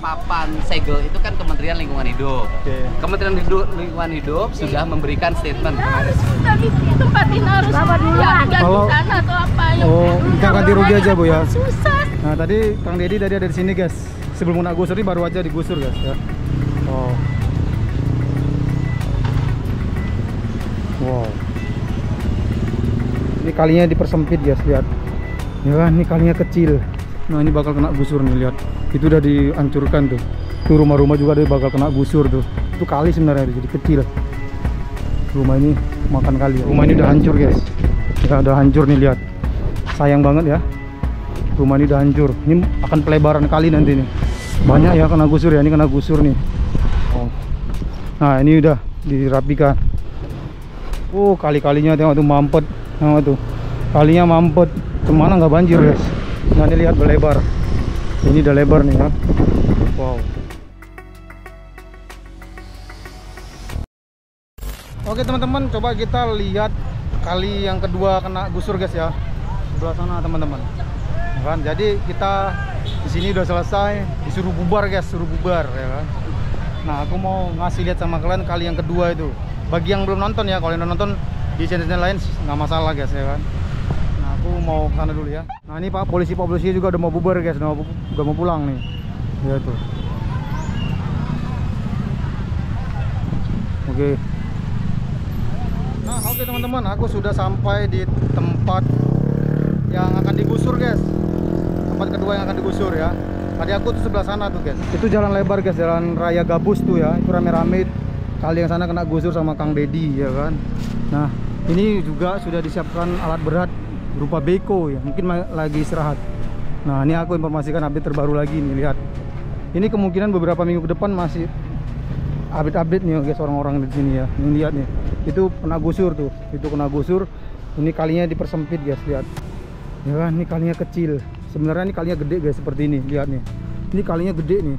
papan segel itu kan Kementerian Lingkungan Hidup. Kementerian Lingkungan Hidup sudah memberikan statement. Harus tadi tempat ini harus ganti sana atau apa ya. Oh, kita ganti rugi aja Bu ya. Susah. Nah tadi Kang Deddy tadi ada di sini guys. Sebelum kena gusur ini baru aja digusur guys ya. Oh. Wow. Ini kalinya dipersempit guys, lihat. Ya kan, ini kalinya kecil. Nah, ini bakal kena gusur nih, lihat. Itu udah dihancurkan tuh. Tuh rumah-rumah juga dia bakal kena gusur tuh. Itu kali sebenarnya jadi kecil. Rumah ini makan kali. Rumah ini udah hancur guys. Ya udah hancur nih, lihat. Sayang banget ya. Rumah ini udah hancur. Ini akan pelebaran kali nanti nih. Banyak ya kena gusur ya, ini kena gusur nih. Oh. Nah, ini udah dirapikan. Oh, kali-kalinya tengok tuh mampet. Tengok tuh. Kalinya mampet. Kemana nggak banjir guys. Nah, ini lihat berlebar. Ini udah lebar nih ya. Wow. Oke teman-teman, coba kita lihat kali yang kedua kena gusur guys ya. Sebelah sana teman-teman. Kan, jadi kita di sini udah selesai, disuruh bubar guys, suruh bubar ya kan. Nah, aku mau ngasih lihat sama kalian kali yang kedua itu. Bagi yang belum nonton ya, kalau yang udah nonton di channel lain nggak masalah guys ya kan. Nah, aku mau ke sana dulu ya. Nah, ini Pak polisi juga udah mau bubar guys, udah mau pulang nih. Ya tuh. Oke. Nah, oke teman-teman, aku sudah sampai di tempat yang akan digusur guys. Tempat kedua yang akan digusur ya. Tadi aku tuh sebelah sana tuh guys. Itu jalan lebar guys, jalan raya Gabus tuh ya. Itu rame-rame. Kali yang sana kena gusur sama Kang Deddy ya kan. Nah, ini juga sudah disiapkan alat berat berupa beko ya. Mungkin lagi istirahat. Nah, ini aku informasikan update terbaru lagi nih, lihat. Ini kemungkinan beberapa minggu ke depan masih update nih guys orang-orang di sini ya. Ini lihat nih. Itu kena gusur tuh. Itu kena gusur. Ini kalinya dipersempit guys, lihat. Ya kan, ini kalinya kecil. Sebenarnya ini kalinya gede guys, seperti ini, lihat nih. Ini kalinya gede nih.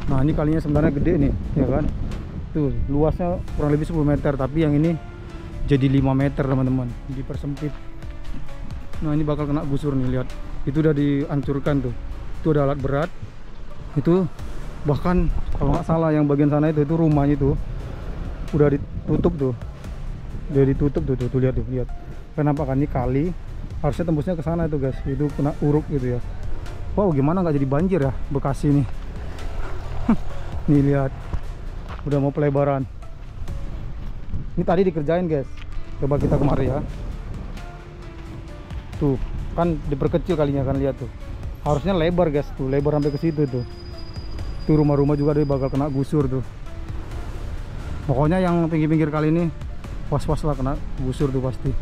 Nah, ini kalinya sebenarnya gede nih, ya kan. Tuh, luasnya kurang lebih 10 meter, tapi yang ini jadi 5 meter teman-teman, dipersempit. Nah, ini bakal kena gusur nih, lihat. Itu udah dihancurkan tuh. Itu ada alat berat. Itu bahkan kalau nggak salah yang bagian sana itu rumahnya itu udah ditutup tuh. Udah ditutup tuh, lihat tuh, lihat. Kenapa kan ini kali harusnya tembusnya ke sana itu guys. Itu kena uruk gitu ya. Wow, gimana nggak jadi banjir ya Bekasi nih. Nih lihat, udah mau pelebaran. Ini tadi dikerjain guys. Coba kita kemari ya. Tuh kan diperkecil kalinya kan, lihat tuh. Harusnya lebar guys, tuh lebar sampai ke situ tuh. Tuh rumah-rumah juga dia bakal kena gusur tuh. Pokoknya yang pinggir-pinggir kali ini was-was lah kena gusur tuh pasti.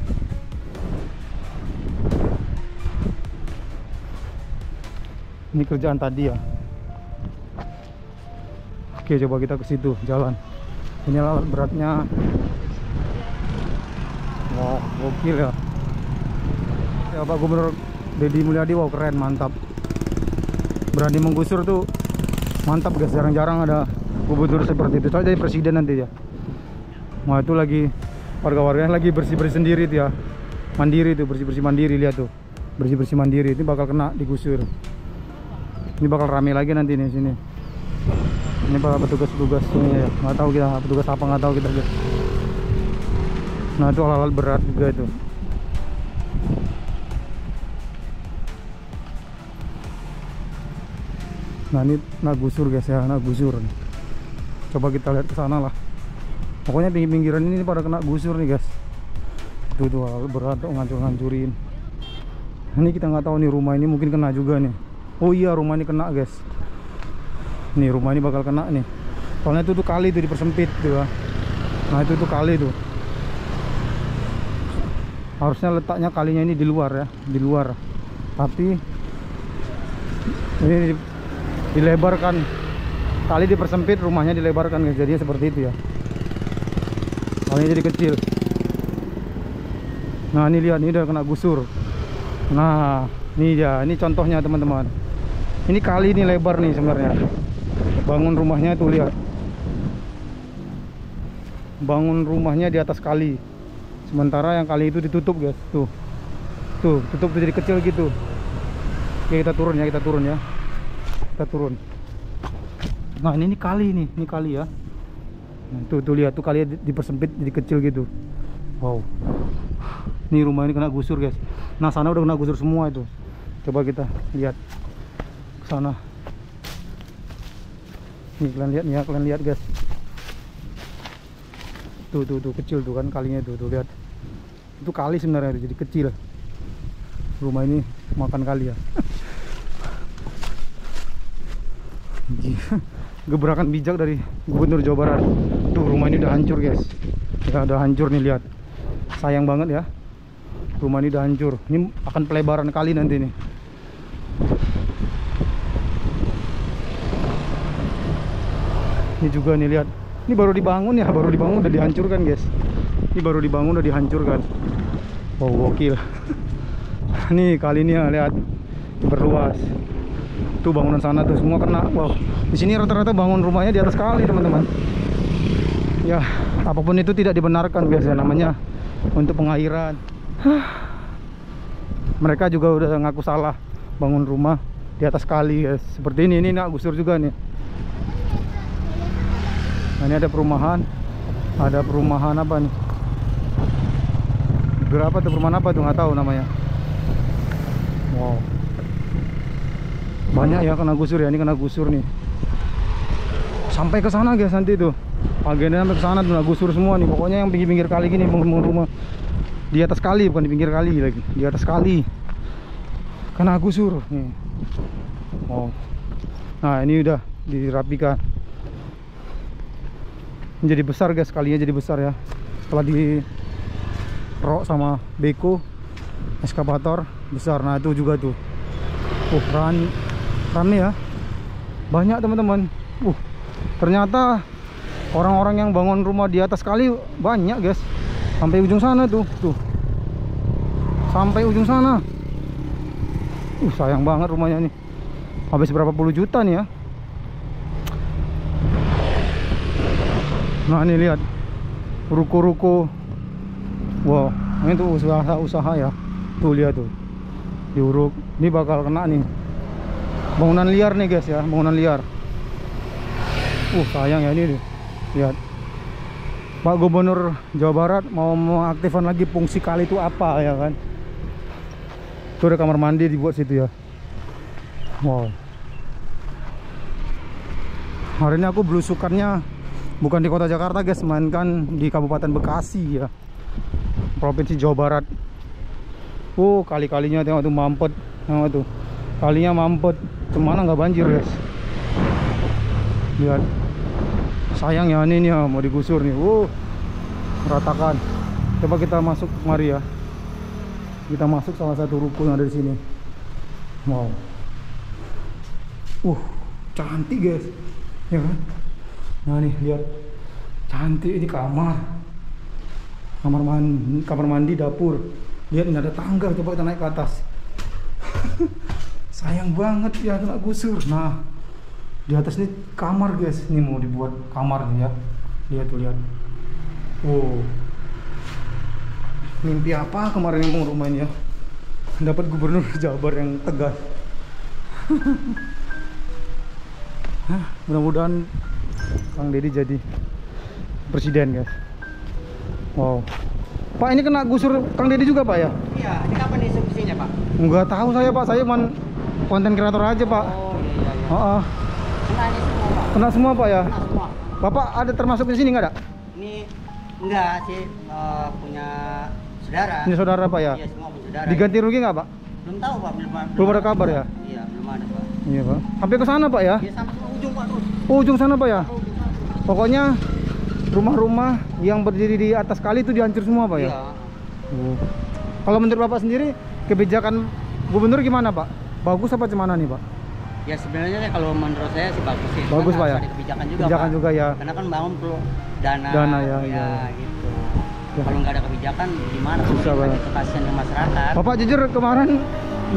Ini kerjaan tadi ya. Oke, coba kita ke situ jalan. Ini alat beratnya. Wah, gokil ya. Ya Pak Gubernur Deddy Mulyadi, wow keren, mantap. Berani menggusur tuh mantap guys, jarang-jarang ada gubernur seperti itu. Soalnya jadi presiden nanti ya. Wah, itu lagi warga-warganya lagi bersih-bersih sendiri tuh ya. Mandiri tuh, bersih-bersih mandiri, lihat tuh. Bersih-bersih mandiri, ini bakal kena digusur. Ini bakal rame lagi nanti nih sini. Ini para petugas-petugas ini ya. Nggak tahu kita petugas apa, nggak tahu kita guys. Nah, itu alat-alat berat juga itu. Nah, ini nak gusur guys ya, nak gusur. Coba kita lihat ke sana lah. Pokoknya pinggir-pinggiran ini pada kena gusur nih guys. Tuh alat berat tuh ngancur-ngancurin. Ini kita nggak tahu nih, rumah ini mungkin kena juga nih. Oh iya, rumah ini kena guys. Nih rumah ini bakal kena nih. Soalnya itu tuh kali itu dipersempit tuh ya. Nah, itu tuh kali tuh. Harusnya letaknya kalinya ini di luar ya, di luar. Tapi ini dilebarkan. Kali dipersempit, rumahnya dilebarkan guys. Jadinya seperti itu ya. Kalinya jadi kecil. Nah, ini lihat, ini udah kena gusur. Nah, ini ya, ini contohnya teman-teman. Ini kali ini lebar nih sebenarnya. Bangun rumahnya tuh lihat. Bangun rumahnya di atas kali. Sementara yang kali itu ditutup guys. Tuh. Tuh, tutup jadi kecil gitu. Oke, kita turun ya, kita turun ya. kita turun. Nah ini kali nih, ini kali ya. Nah, tuh lihat tuh kali dipersempit jadi kecil gitu. Wow. Nih rumah ini kena gusur guys. Nah sana udah kena gusur semua itu. Coba kita lihat ke sana. Nih kalian lihat nih ya, kalian lihat guys. Tuh kecil tuh kan kalinya tuh lihat. Itu kali sebenarnya jadi kecil. Rumah ini makan kali ya. Gebrakan bijak dari Gubernur Jawa Barat. Tuh rumah ini udah hancur guys. Ya udah hancur nih, lihat. Sayang banget ya. Rumah ini udah hancur. Ini akan pelebaran kali nanti nih. Ini juga nih lihat. Ini baru dibangun ya, baru dibangun udah dihancurkan guys. Ini baru dibangun udah dihancurkan. Wow, gokil. Nih kali ini ya, lihat. Diperluas. Tuh bangunan sana tuh semua kena. Wow. Di sini rata-rata bangun rumahnya di atas kali, teman-teman. Ya, apapun itu tidak dibenarkan guys ya, namanya untuk pengairan. Mereka juga udah ngaku salah bangun rumah di atas kali guys. Seperti ini nak gusur juga nih. Nah, ini ada perumahan. Ada perumahan apa nih? Berapa tuh perumahan apa tuh, nggak tahu namanya. Wow. Banyak ya kena gusur ya, ini kena gusur nih. Sampai ke sana guys nanti tuh. Agenda sampai ke sana tuh, gusur semua nih. Pokoknya yang pinggir-pinggir kali gini bangun rumah di atas kali, bukan di pinggir kali lagi, di atas kali. Kena gusur nih. Wow. Nah, ini udah dirapikan. Menjadi besar guys, kalinya jadi besar ya. Setelah di rok sama beko eskavator besar. Nah, itu juga tuh. Rame ya. Banyak teman-teman. Ternyata orang-orang yang bangun rumah di atas kali banyak guys. Sampai ujung sana tuh. Sampai ujung sana. Sayang banget rumahnya nih. Habis berapa puluh juta nih ya. Nah, ini lihat. Ruko-ruko. Wow, ini tuh usaha-usaha ya. Tuh lihat tuh. Diuruk. Ini bakal kena nih. Bangunan liar nih guys ya, bangunan liar. Sayang ya ini nih. Lihat. Pak Gubernur Jawa Barat mau mengaktifkan lagi fungsi kali itu apa ya kan. Itu ada kamar mandi dibuat situ ya. Wow. Hari ini aku belusukannya bukan di kota Jakarta guys, melainkan di Kabupaten Bekasi ya, Provinsi Jawa Barat. Kali-kalinya tengok tuh mampet. Tengok tuh. Kalinya mampet. Kemana nggak banjir guys. Lihat. Sayang ya ini nih ya, mau digusur nih. Meratakan. Coba kita masuk mari ya. Kita masuk salah satu ruko yang ada di sini. Wow. Cantik guys. Ya kan? Nah nih lihat. Cantik ini kamar. Kamar mandi, dapur. Lihat ini ada tangga, coba kita naik ke atas. Sayang banget ya kena gusur. Nah, di atas ini kamar guys. Ini mau dibuat kamar nih ya. Lihat tuh, lihat. Mimpi apa kemarin yang rumah ini ya. Dapat Gubernur Jabar yang tegas. Mudah-mudahan Kang Deddy jadi presiden guys. Wow. Pak, ini kena gusur Kang Deddy juga Pak ya? Iya, ini kapan eksekusinya Pak? Enggak tahu saya Pak, saya cuma konten kreator aja Pak. Iya. Kena ini semua Pak? Kena semua Pak ya? Kena semua. Bapak ada termasuk di sini nggak ada? Ini enggak sih, punya saudara. Ini saudara Pak ya? Iya, semua punya saudara. Diganti rugi nggak Pak? Belum tahu Pak, belum ada kabar ya? Iya, belum ada Pak. Iya Pak. Sampai ke sana Pak ya? Iya, sampai ke ujung Pak terus. Ujung sana Pak ya? Pokoknya rumah-rumah yang berdiri di atas kali itu dihancur semua Pak ya? Iya. Kalau menurut Bapak sendiri, kebijakan Gubernur gimana Pak? Bagus apa gimana nih Pak? Ya sebenarnya kalau menurut saya sih bagus sih. Bagus Pak ya? Ada kebijakan juga Kebijakan Pak. juga ya? Karena kan bangun perlu dana Ya. gitu. Ya. Kalau nggak ada kebijakan gimana Susah banget. itu kasihan ke masyarakat. Bapak jujur kemarin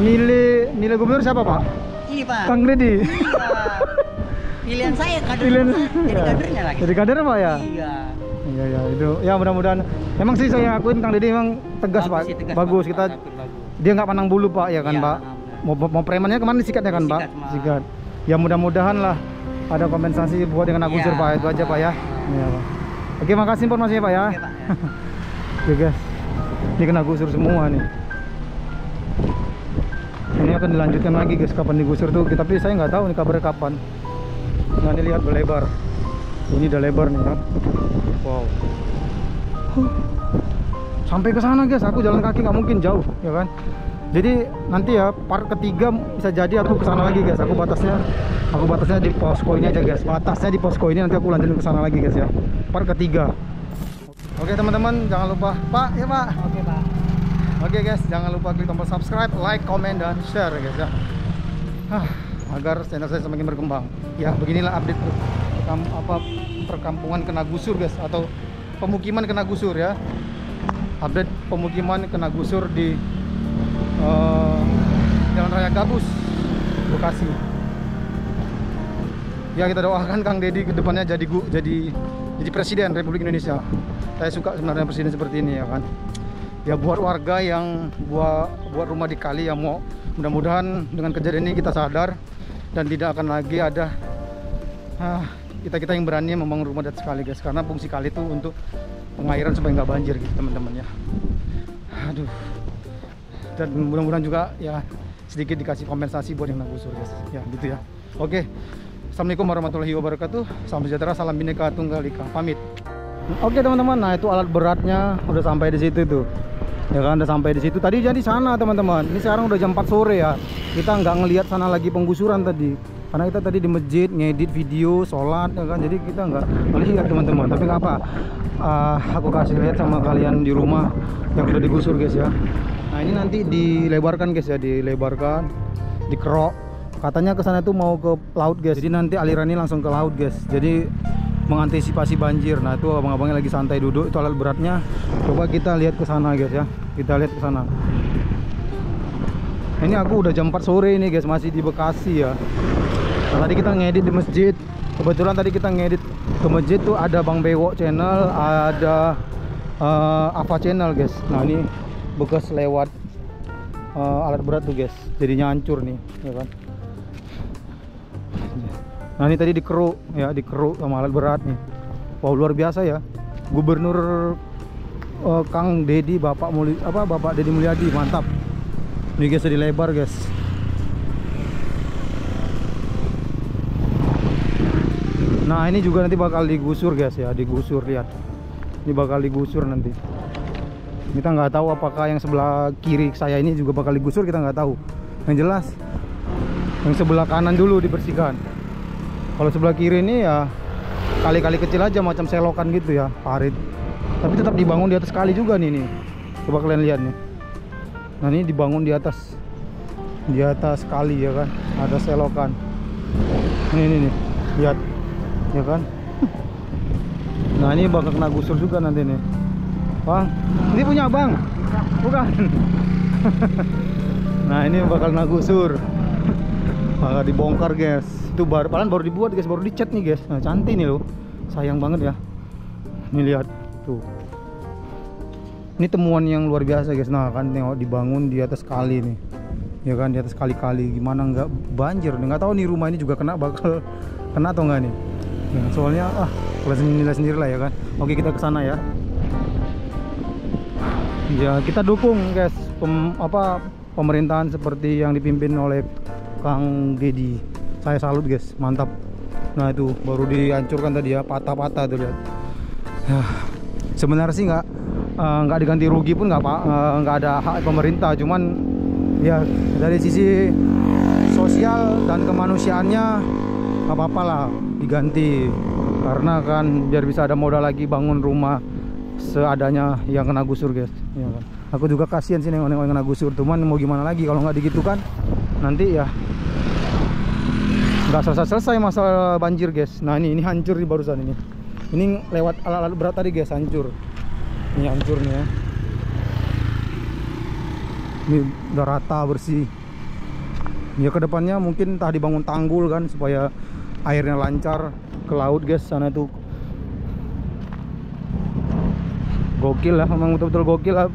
milih Gubernur siapa Pak? Iya Pak. Kang Deddy. Iya. Pilihan saya kader. Pilihan Jadi ya. kadernya lagi. Jadi kader Pak ya? Iya. Iya itu. Ya mudah-mudahan. Emang sih saya akuin Kang Deddy memang tegas Pak. Sih, tegas, bagus Pak. kita. Bagus. Dia nggak pandang bulu Pak ya kan Iya, Pak. benar. Mau premannya kemarin disikatnya kan Pak? Disikat, Pak. Sikat. Ya mudah-mudahan lah ada kompensasi buat yang kena gusur Pak. Itu aja Pak ya. Iya Pak. Oke, makasih informasinya Pak ya. Oke, Pak. Oke guys, ini kena gusur semua nih. Ini akan dilanjutkan lagi guys, kapan digusur tuh, tapi saya nggak tahu nih kabarnya kapan. Nah ini lihat berlebar, ini udah lebar nih kan. Wow, sampai ke sana guys, aku jalan kaki nggak mungkin jauh ya kan. Jadi nanti ya part ketiga bisa jadi aku ke sana lagi guys. Aku batasnya di posko ini aja guys. Batasnya di posko ini, nanti aku lanjutin ke sana lagi guys ya. Part ketiga. Oke teman-teman, jangan lupa Pak ya Pak. Oke, Pak. Oke guys, jangan lupa klik tombol subscribe, like, komen, dan share guys ya. Agar channel saya semakin berkembang. Ya beginilah update perkampungan kena gusur guys, atau pemukiman kena gusur ya. Update pemukiman kena gusur di Jalan Raya Gabus, Bekasi. Ya kita doakan Kang Deddy kedepannya jadi presiden Republik Indonesia. Saya suka sebenarnya presiden seperti ini ya kan. Ya buat warga yang buat rumah di kali yang mau, mudah-mudahan dengan kejadian ini kita sadar dan tidak akan lagi ada kita yang berani membangun rumah di atas kali guys, karena fungsi kali itu untuk pengairan supaya nggak banjir gitu teman-teman ya. Aduh. Dan mudah-mudahan juga ya sedikit dikasih kompensasi buat yang kena gusur guys. Ya gitu ya. Oke. Assalamualaikum warahmatullahi wabarakatuh. Salam sejahtera, salam Bhinneka Tunggal Ika. Pamit. Oke teman-teman, nah itu alat beratnya udah sampai di situ tuh. Ya kan udah sampai di situ. Tadi jadi sana teman-teman. Ini sekarang udah jam 4 sore ya. Kita nggak ngelihat sana lagi penggusuran tadi. Karena kita tadi di masjid ngedit video, sholat ya kan. Jadi kita nggak melihat teman-teman. Tapi nggak apa. Aku kasih lihat sama kalian di rumah yang sudah digusur guys ya. Nah ini nanti dilebarkan guys ya, dilebarkan, dikerok. Katanya ke sana tuh mau ke laut guys. Jadi nanti aliran ini langsung ke laut guys. Jadi mengantisipasi banjir. Nah itu abang-abangnya lagi santai duduk, itu alat beratnya. Coba kita lihat ke sana guys ya. Kita lihat ke sana. Ini aku udah jam 4 sore ini guys, masih di Bekasi ya. Nah, tadi kita ngedit di masjid. Kebetulan tadi kita ngedit ke masjid tuh ada Bang Bewok channel, ada Ava channel guys. Nah ini bekas lewat alat berat tuh guys. Jadinya hancur nih ya kan. Nah ini tadi dikeruk ya, dikeruk sama alat berat nih. Wow luar biasa ya. Gubernur Kang Deddy, Bapak Deddy Mulyadi, mantap. Ini guys jadi lebar guys. Nah ini juga nanti bakal digusur guys ya, digusur, lihat. Ini bakal digusur nanti. Kita nggak tahu apakah yang sebelah kiri saya ini juga bakal digusur, kita nggak tahu. Yang jelas yang sebelah kanan dulu dibersihkan. Kalau sebelah kiri ini ya kali-kali kecil aja macam selokan gitu ya, parit. Tapi tetap dibangun di atas kali juga nih. Coba kalian lihat nih. Nah ini dibangun di atas kali ya kan, ada selokan. Ini nih, lihat ya kan. Nah ini bakal kena gusur juga nanti nih. Bang, ini punya abang? Bukan. Nah ini bakal kena gusur. Bakal dibongkar guys. Itu baru dibuat guys, baru dicat nih guys. Nah cantik nih loh, sayang banget ya. Ini lihat tuh. Ini temuan yang luar biasa guys. Nah kan tengok dibangun di atas kali nih, ya kan, di atas kali-kali. Gimana nggak banjir? Nggak tahu nih rumah ini juga bakal kena atau enggak nih. Nah, soalnya kalian nilai sendiri lah ya kan. Oke kita ke sana ya. Ya kita dukung guys pemerintahan seperti yang dipimpin oleh Kang Deddy. Saya salut guys, mantap. Nah itu baru dihancurkan tadi ya, patah-patah tuh lihat. Sebenarnya sih nggak diganti rugi pun nggak ada hak pemerintah, cuman ya dari sisi sosial dan kemanusiaannya nggak apa-apa lah diganti, karena kan biar bisa ada modal lagi bangun rumah seadanya yang kena gusur guys ya kan. Aku juga kasihan sih nengok yang kena gusur, cuman mau gimana lagi kalau nggak digitu kan nanti ya nggak selesai masalah banjir guys. Nah ini hancur nih barusan ini lewat alat-alat berat tadi guys, hancur. Ini hancur nih ya. Ini udah rata bersih. Ya kedepannya mungkin entah dibangun tanggul kan supaya airnya lancar ke laut guys. Sana tuh gokil lah, memang betul-betul gokil lah.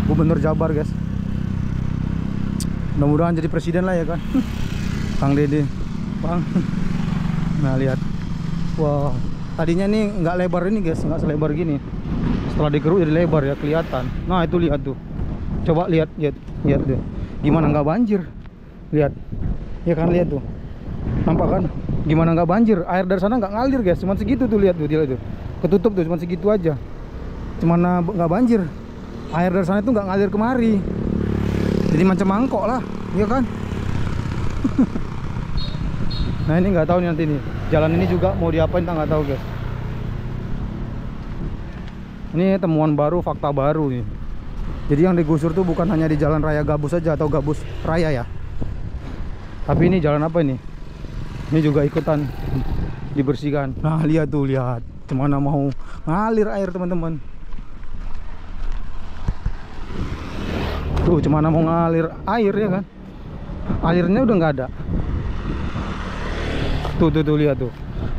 Gubernur Jabar guys. Mudah-mudahan jadi presiden lah ya kan. Kang Dede, Bang. Nah lihat, wah tadinya nih nggak lebar ini guys, nggak selebar gini. Setelah dikeruk jadi lebar ya, kelihatan. Nah itu lihat tuh, coba lihat tuh, gimana nggak banjir? Lihat, ya kan lihat tuh, nampak kan? Gimana nggak banjir? Air dari sana nggak ngalir guys, cuma segitu tuh, lihat tuh, ketutup tuh, cuma segitu aja. Cuman nggak banjir. Air dari sana itu nggak ngalir kemari. Jadi macam mangkok lah, ya kan? Nah ini nggak tahu nih nanti nih, jalan ini juga mau diapain kita nggak tahu guys. Ini temuan baru, fakta baru nih. Jadi yang digusur tuh bukan hanya di jalan raya Gabus saja atau Gabus Raya ya, tapi ini jalan apa ini? Ini juga ikutan dibersihkan. Nah lihat tuh, lihat gimana mau ngalir air teman-teman. Tuh gimana mau ngalir air ya kan? Alirnya udah nggak ada. Tuh lihat tuh,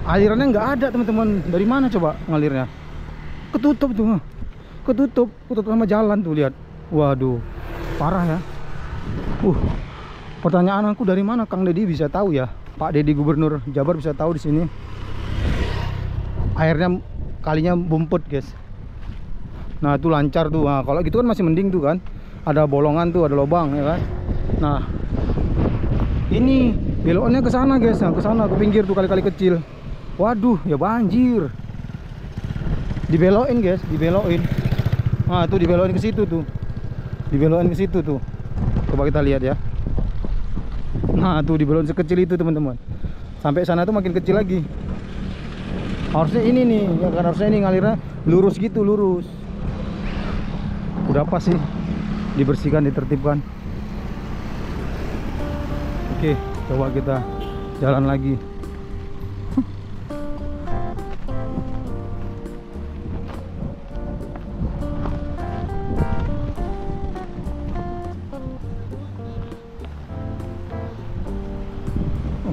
alirannya nggak ada teman-teman. Dari mana coba ngalirnya? Ketutup tuh, ketutup sama jalan tuh, lihat. Waduh, parah ya. Pertanyaan aku, dari mana Kang Deddy bisa tahu ya? Pak Deddy Gubernur Jabar bisa tahu di sini airnya kalinya bumput guys. Nah itu lancar tuh. Nah, kalau gitu kan masih mending tuh kan, ada bolongan tuh, ada lubang ya kan. Nah ini beloknya ke sana guys, nah, ke sana ke pinggir tuh, kali-kali kecil. Waduh ya banjir. Dibelokin guys, dibelokin. Nah tuh dibelokin ke situ tuh, dibelokin ke situ tuh. Coba kita lihat ya. Nah tuh dibelokin sekecil itu teman-teman. Sampai sana tuh makin kecil lagi. Harusnya ini nih, ya kan, harusnya ini ngalirnya lurus gitu, lurus. Udah pas sih, dibersihkan, ditertibkan. Oke, coba kita jalan lagi.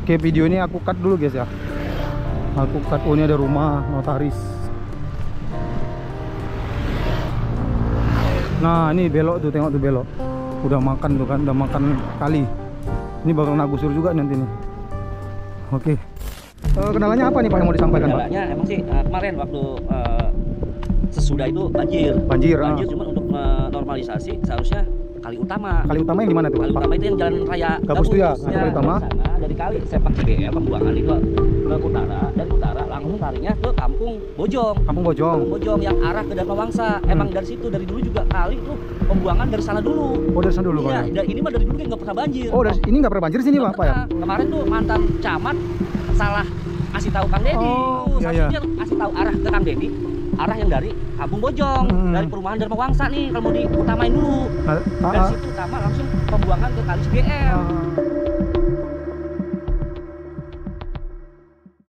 Oke, video ini aku cut dulu guys ya. Aku cut. Oh ini ada rumah notaris. Nah ini belok tuh, tengok tuh belok. Udah makan tuh kan, udah makan kali. Ini bakal nagusur juga nanti nih. Oke. Kendalanya apa nih Pak yang mau disampaikan Pak? Kendalanya emang sih kemarin waktu sesudah itu banjir. Banjir Cuma untuk normalisasi seharusnya kali utama. Kali utama yang di mana tuh? Kali utama itu yang jalan raya Gabus tuh ya, kali utama. Sana, dari kali sepak CBL pembuangan itu ke utara, dan utara langsung larinya ke Kampung Bojong. Kampung Bojong. Kampung Bojong yang arah ke Dharma Wangsa. Emang dari situ, dari dulu juga kali itu pembuangan dari sana dulu. Oh dari sana dulu Iya, Pak. dan ini mah dari dulu nggak pernah banjir. Oh ini nggak pernah banjir sini Pak ya? Kemarin tuh mantan camat salah kasih tahu Kang Deddy. Iya, iya. Dia kasih tahu arah ke Kang Deddy, arah yang dari Kampung Bojong, dari perumahan Dharma Wangsa nih kalau mau diutamain dulu. Dari situ utama langsung pembuangan ke kali CBL.